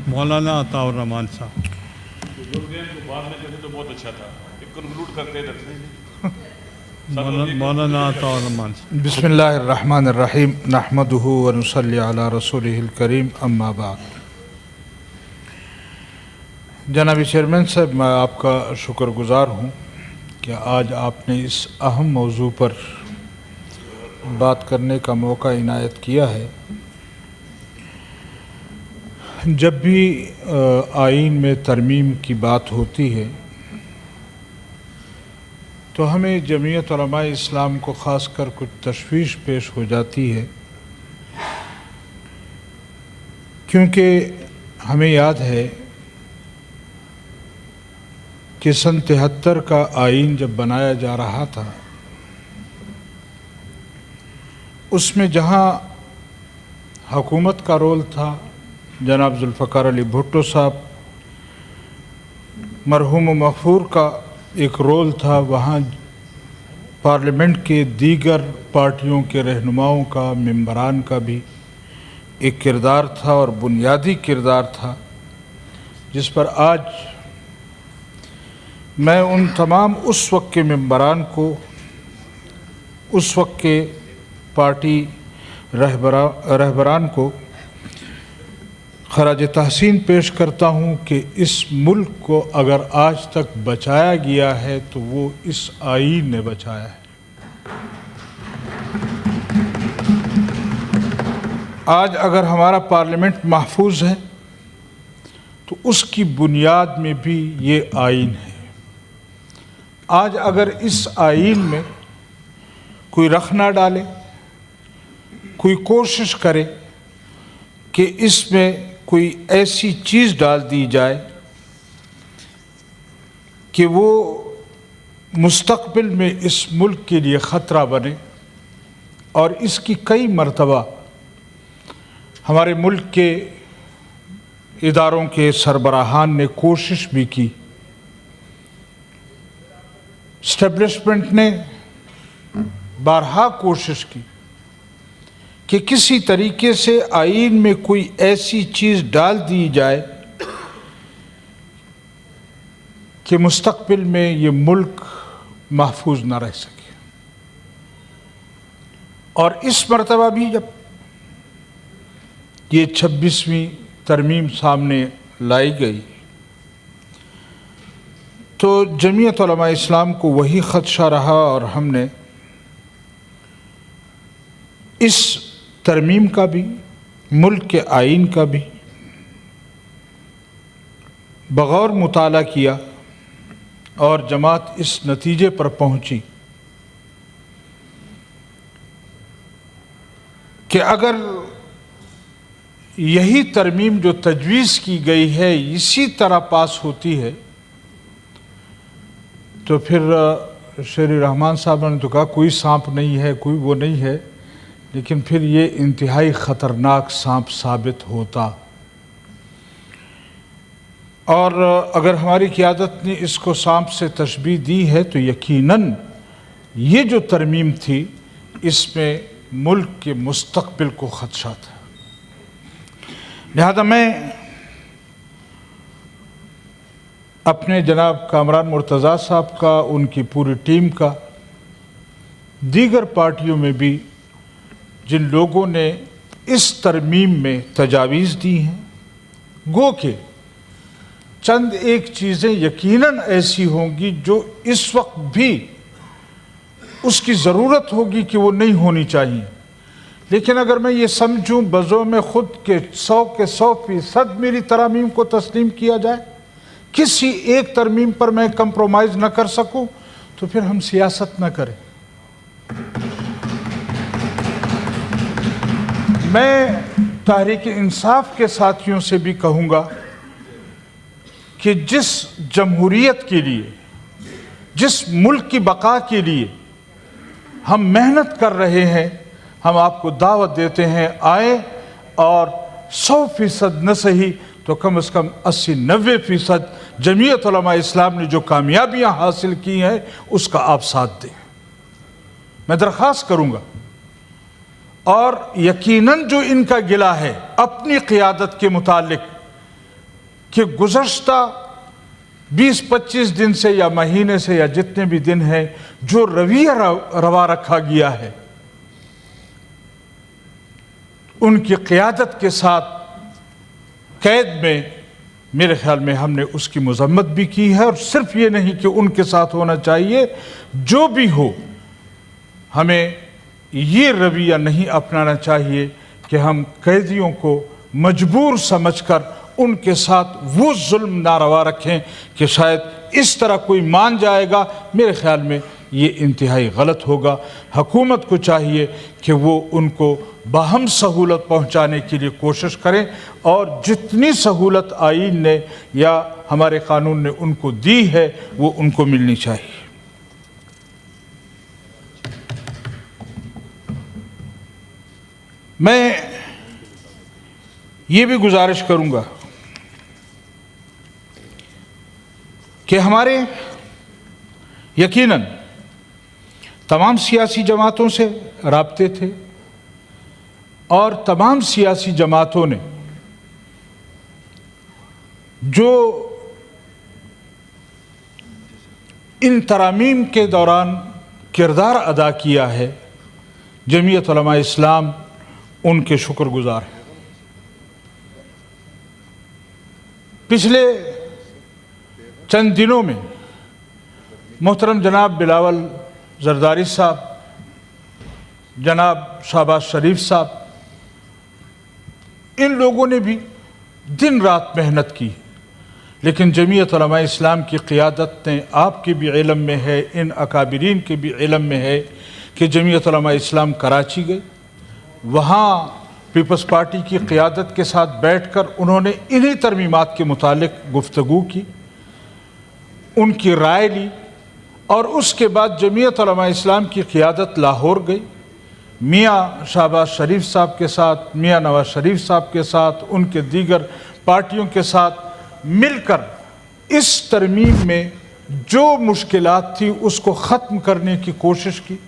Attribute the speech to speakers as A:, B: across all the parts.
A: مولانا عطاء الرحمان صاحب.
B: بعد میں کہتے تو بہت اچھا تھا. کنکلوڈ کرتے ہیں
A: مولانا عطاء الرحمان صاحب.
C: بسم اللہ الرحمن الرحیم نحمدہ ونصلی علی رسولہ الکریم اما بعد. جناب چیئرمین صاحب، میں آپ کا شکر گزار ہوں کہ آج آپ نے اس اہم موضوع پر بات کرنے کا موقع عنایت کیا ہے. جب بھی آئین میں ترمیم کی بات ہوتی ہے تو ہمیں جمعیت علماء اسلام کو خاص کر کچھ تشویش پیش ہو جاتی ہے، کیونکہ ہمیں یاد ہے کہ سن 73 کا آئین جب بنایا جا رہا تھا، اس میں جہاں حکومت کا رول تھا، جناب ذوالفقار علی بھٹو صاحب، مرحوم و مغفور کا ایک رول تھا، وہاں پارلیمنٹ کے دیگر پارٹیوں کے رہنماؤں کا، ممبران کا بھی ایک کردار تھا اور بنیادی کردار تھا، جس پر آج میں ان تمام اس وقت کے ممبران کو، اس وقت کے پارٹی رہبران کو خراج تحسین پیش کرتا ہوں کہ اس ملک کو اگر آج تک بچایا گیا ہے تو وہ اس آئین نے بچایا ہے. آج اگر ہمارا پارلیمنٹ محفوظ ہے تو اس کی بنیاد میں بھی یہ آئین ہے. آج اگر اس آئین میں کوئی رخ نہ ڈالے، کوئی کوشش کرے کہ اس میں کوئی ایسی چیز ڈال دی جائے کہ وہ مستقبل میں اس ملک کے لیے خطرہ بنے، اور اس کی کئی مرتبہ ہمارے ملک کے اداروں کے سربراہان نے کوشش بھی کی، اسٹیبلشمنٹ نے بارہا کوشش کی کہ کسی طریقے سے آئین میں کوئی ایسی چیز ڈال دی جائے کہ مستقبل میں یہ ملک محفوظ نہ رہ سکے. اور اس مرتبہ بھی جب یہ 26ویں ترمیم سامنے لائی گئی تو جمعیت علماء اسلام کو وہی خدشہ رہا، اور ہم نے اس ترمیم کا بھی، ملک کے آئین کا بھی بغور مطالعہ کیا، اور جماعت اس نتیجے پر پہنچی کہ اگر یہی ترمیم جو تجویز کی گئی ہے اسی طرح پاس ہوتی ہے تو پھر شیری رحمان صاحب نے تو کہا کوئی سانپ نہیں ہے، کوئی وہ نہیں ہے، لیکن پھر یہ انتہائی خطرناک سانپ ثابت ہوتا. اور اگر ہماری قیادت نے اس کو سانپ سے تشبیہ دی ہے تو یقیناً یہ جو ترمیم تھی اس میں ملک کے مستقبل کو خدشہ تھا. لہذا میں اپنے جناب کامران مرتضیٰ صاحب کا، ان کی پوری ٹیم کا، دیگر پارٹیوں میں بھی جن لوگوں نے اس ترمیم میں تجاویز دی ہیں، گو کہ چند ایک چیزیں یقیناً ایسی ہوں گی جو اس وقت بھی اس کی ضرورت ہوگی کہ وہ نہیں ہونی چاہیے، لیکن اگر میں یہ سمجھوں بذو میں خود کے 100% میری ترامیم کو تسلیم کیا جائے، کسی ایک ترمیم پر میں کمپرومائز نہ کر سکوں، تو پھر ہم سیاست نہ کریں. میں تحریک انصاف کے ساتھیوں سے بھی کہوں گا کہ جس جمہوریت کے لیے، جس ملک کی بقا کے لیے ہم محنت کر رہے ہیں، ہم آپ کو دعوت دیتے ہیں آئیں اور 100% نہ صحیح تو کم از کم 80-90% جمعیت علماء اسلام نے جو کامیابیاں حاصل کی ہیں اس کا آپ ساتھ دیں. میں درخواست کروں گا، اور یقیناً جو ان کا گلہ ہے اپنی قیادت کے متعلق، कि गुज़श्ता 20-25 दिन से या महीने से या जितने भी दिन हैं जो रवैया रवा रखा गया है, उनकी क़यादत के साथ कैद में, मेरे ख्याल में हमने उसकी मज़म्मत भी की है। और सिर्फ ये नहीं कि उनके साथ होना चाहिए, जो भी हो हमें ये रवैया नहीं अपनाना चाहिए कि हम कैदियों को मजबूर समझकर उनके साथ वो जुल्म नारवा रखें कि शायद इस तरह कोई मान जाएगा। मेरे ख्याल में ये इंतहाई गलत होगा। हुकूमत को चाहिए कि वो उनको बाहम सहूलत पहुंचाने के लिए कोशिश करें और जितनी सहूलत आईन ने या हमारे कानून ने उनको दी है वो उनको मिलनी चाहिए। मैं ये भी गुजारिश करूंगा कि हमारे यकीनन तमाम सियासी जमातों से राब्ते थे और तमाम सियासी जमातों ने जो इन तरामीम के दौरान किरदार अदा किया है, जमीयत उलमा इस्लाम उनके शुक्रगुजार हैं। पिछले चंद दिनों में मोहतरम जनाब बिलावल जरदारी साहब, जनाब शहबाज शरीफ साहब, इन लोगों ने भी दिन रात मेहनत की, लेकिन जमीयत उलमा इस्लाम की क़ियादत ने, आपके भी इल्म में है, इन अकाबिरीन के भी इल्म में है कि जमीयत उलमा इस्लाम कराची गई। वहाँ पीपल्स पार्टी की क़ियादत के साथ बैठकर उन्होंने इन्हीं तरमीमात के मुतालिक गुफ्तगू की, उनकी राय ली और उसके बाद जमीयत उलमा इस्लाम की क़ियादत लाहौर गई। मियाँ शहबाज शरीफ साहब के साथ, मियाँ नवाज शरीफ साहब के साथ, उनके दीगर पार्टियों के साथ मिलकर इस तरमीम में जो मुश्किलात थी उसको ख़त्म करने की कोशिश की।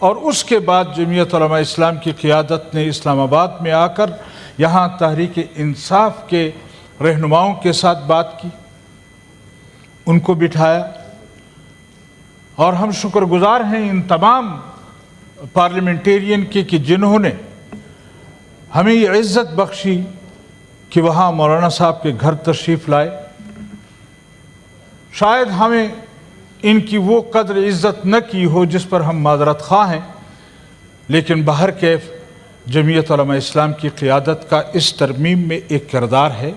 C: और उसके बाद जमीयत उलमा इस्लाम की क़ियादत ने इस्लामाबाद में आकर यहाँ तहरीक इंसाफ के रहनुमाओं के साथ बात की, उनको बिठाया। और हम शुक्रगुजार हैं इन तमाम पार्लियामेंटेरियन के कि जिन्होंने हमें ये इज़्ज़त बख्शी कि वहाँ मौलाना साहब के घर तशरीफ़ लाए। शायद हमें इनकी वो कदर इज़्ज़त न की हो जिस पर हम माज़रत ख़्वाह हैं, लेकिन बहर कैफ जमीयत उलमा इस्लाम की क़ियादत का इस तरमीम में एक किरदार है।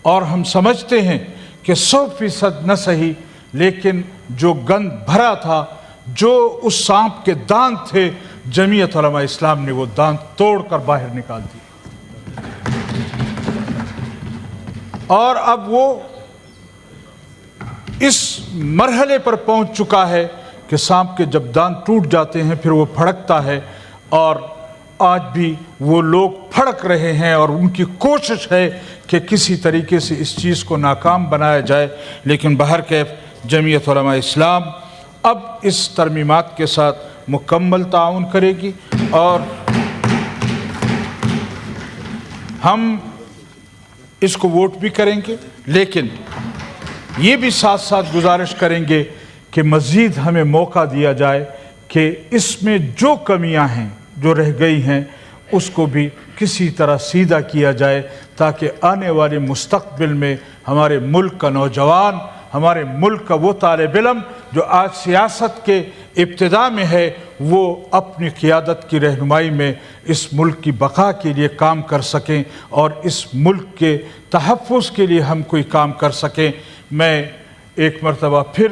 C: और हम समझते हैं कि 100% न सही, लेकिन जो गंद भरा था, जो उस सांप के दांत थे, जमीयत उलमा इस्लाम ने वो दांत तोड़कर बाहर निकाल दिए। और अब वो इस मरहले पर पहुंच चुका है कि सांप के जब दांत टूट जाते हैं फिर वो फड़कता है। और आज भी वो लोग फड़क रहे हैं और उनकी कोशिश है कि किसी तरीके से इस चीज़ को नाकाम बनाया जाए। लेकिन बहर कैफ जमीयत उलमा इस्लाम अब इस तरमीमात के साथ मुकम्मल ताउन करेगी और हम इसको वोट भी करेंगे, लेकिन ये भी साथ साथ गुजारिश करेंगे कि मज़ीद हमें मौका दिया जाए कि इसमें जो कमियां हैं, जो रह गई हैं, उसको भी किसी तरह सीधा किया जाए, ताकि आने वाले मुस्तक़बिल में हमारे मुल्क का नौजवान, हमारे मुल्क का वो तालिब इल्म जो आज सियासत के इब्तिदा में है, वो अपनी क़ियादत की रहनुमाई में इस मुल्क की बका के लिए काम कर सकें और इस मुल्क के तहफ़्फ़ुज़ के लिए हम कोई काम कर सकें। मैं एक मरतबा फिर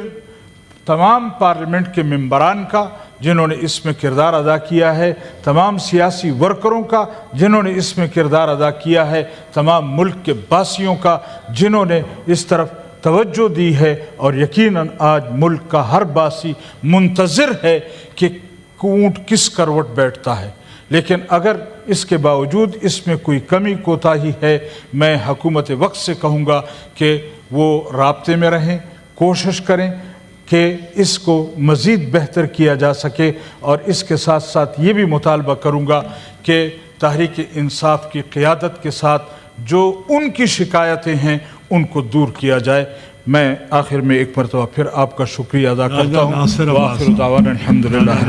C: तमाम पार्लियामेंट के मेंबरान का जिन्होंने इसमें किरदार अदा किया है, तमाम सियासी वर्करों का जिन्होंने इसमें किरदार अदा किया है, तमाम मुल्क के बासियों का जिन्होंने इस तरफ तवज्जो दी है, और यकीनन आज मुल्क का हर बासी मुंतज़िर है कि ऊँट किस करवट बैठता है। लेकिन अगर इसके बावजूद इसमें कोई कमी कोताही है, मैं हुकूमत वक्त से कहूँगा कि वो राब्ते में रहें, कोशिश करें कि इसको मज़ीद बेहतर किया जा सके। और इसके साथ साथ ये भी मुतालबा करूँगा कि तहरीक इंसाफ की क़ियादत के साथ जो उनकी शिकायतें हैं ان کو دور کیا جائے. میں آخر میں ایک مرتبہ پھر آپ کا شکریہ ادا کرتا ہوں.
A: ناصر عباس.
C: وآخر دعوانا الحمدللہ.